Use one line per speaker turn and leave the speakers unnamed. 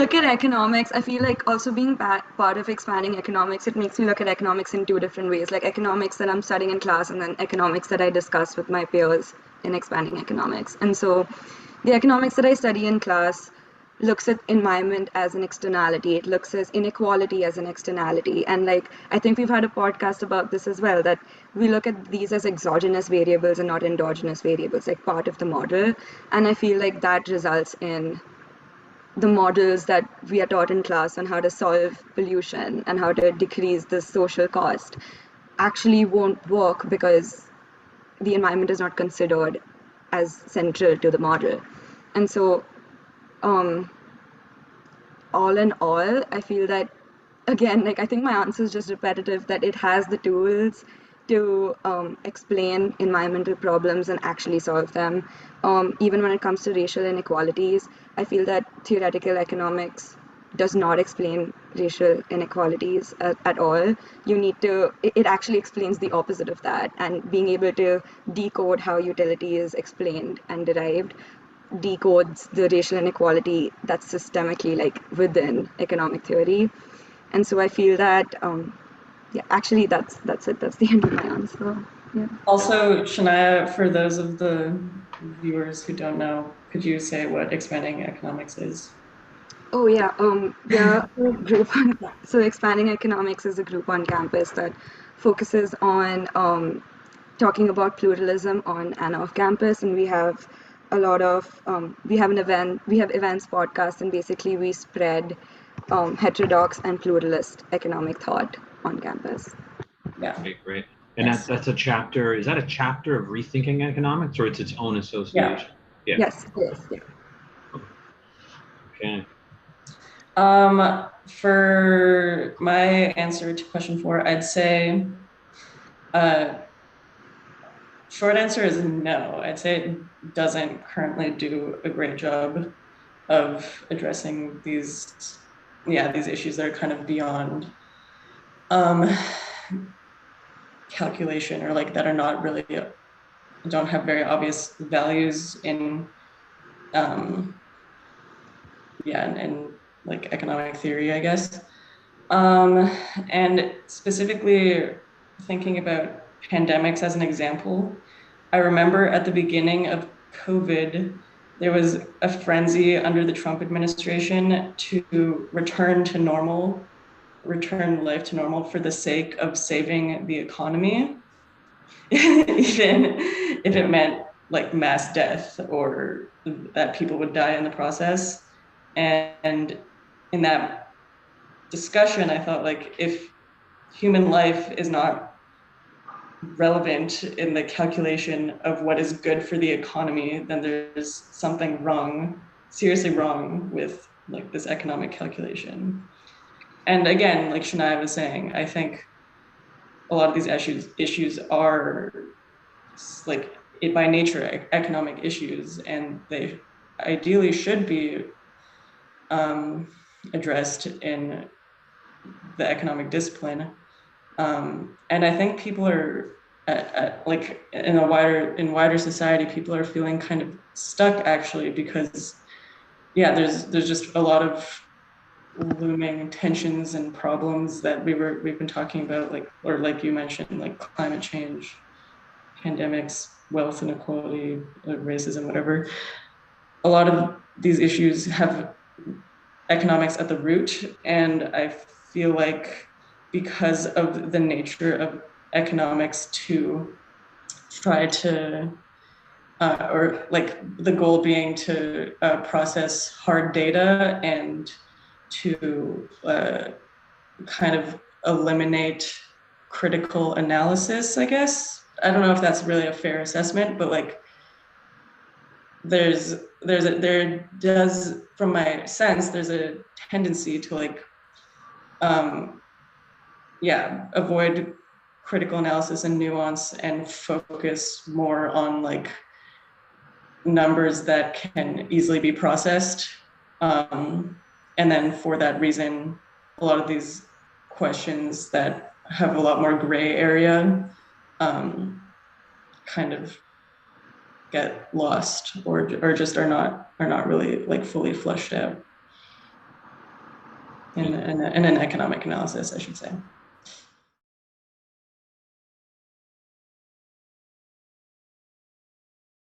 look at economics, I feel like also being part of expanding economics, it makes me look at economics in two different ways, like economics that I'm studying in class and then economics that I discuss with my peers in expanding economics. And so the economics that I study in class looks at environment as an externality. It looks at inequality as an externality. And like, I think we've had a podcast about this as well, that we look at these as exogenous variables and not endogenous variables, like part of the model. And I feel like that results in the models that we are taught in class on how to solve pollution and how to decrease the social cost actually won't work because the environment is not considered as central to the model. And so all in all, I feel that, again, like I think my answer is just repetitive, that it has the tools to explain environmental problems and actually solve them. Even when it comes to racial inequalities, I feel that theoretical economics does not explain racial inequalities at all. You need to, it actually explains the opposite of that, and being able to decode how utility is explained and derived decodes the racial inequality that's systemically like within economic theory. And so I feel that yeah, actually that's it. That's the end of my answer. Yeah.
Also, Shanaya, for those of the viewers who don't know, could you say what expanding economics is?
Oh yeah, we're a group on, so expanding economics is a group on campus that focuses on talking about pluralism on and off campus, and we have a lot of we have events, podcasts, and basically we spread heterodox and pluralist economic thought on campus.
Yeah.
Okay, great. And
Yes.
that's a chapter, is that a chapter of Rethinking Economics, or it's its own association?
Yeah.
Yes, yes, yeah.
Okay.
For my answer to question 4, I'd say short answer is no. I'd say it doesn't currently do a great job of addressing these issues that are kind of beyond calculation, or like that are not really, don't have very obvious values in in like economic theory, I guess. And specifically thinking about pandemics as an example, I remember at the beginning of COVID, there was a frenzy under the Trump administration to return life to normal for the sake of saving the economy, even if it meant like mass death or that people would die in the process. And in that discussion, I thought, like, if human life is not relevant in the calculation of what is good for the economy, then there's something wrong, seriously wrong with like this economic calculation. And again, like Shanaya was saying, I think a lot of these issues are like by nature economic issues, and they ideally should be addressed in the economic discipline. And I think people are like in wider society, people are feeling kind of stuck actually, because there's just a lot of looming tensions and problems that we've been talking about, like you mentioned, like climate change, pandemics, wealth inequality, racism, whatever. A lot of these issues have economics at the root, and I feel like because of the nature of economics to try to or like the goal being to process hard data and to kind of eliminate critical analysis, I guess. I don't know if that's really a fair assessment, but like there does, from my sense, there's a tendency to like avoid critical analysis and nuance and focus more on like numbers that can easily be processed. And then for that reason, a lot of these questions that have a lot more gray area kind of get lost, or just are not really like fully fleshed out. in an economic analysis, I should say.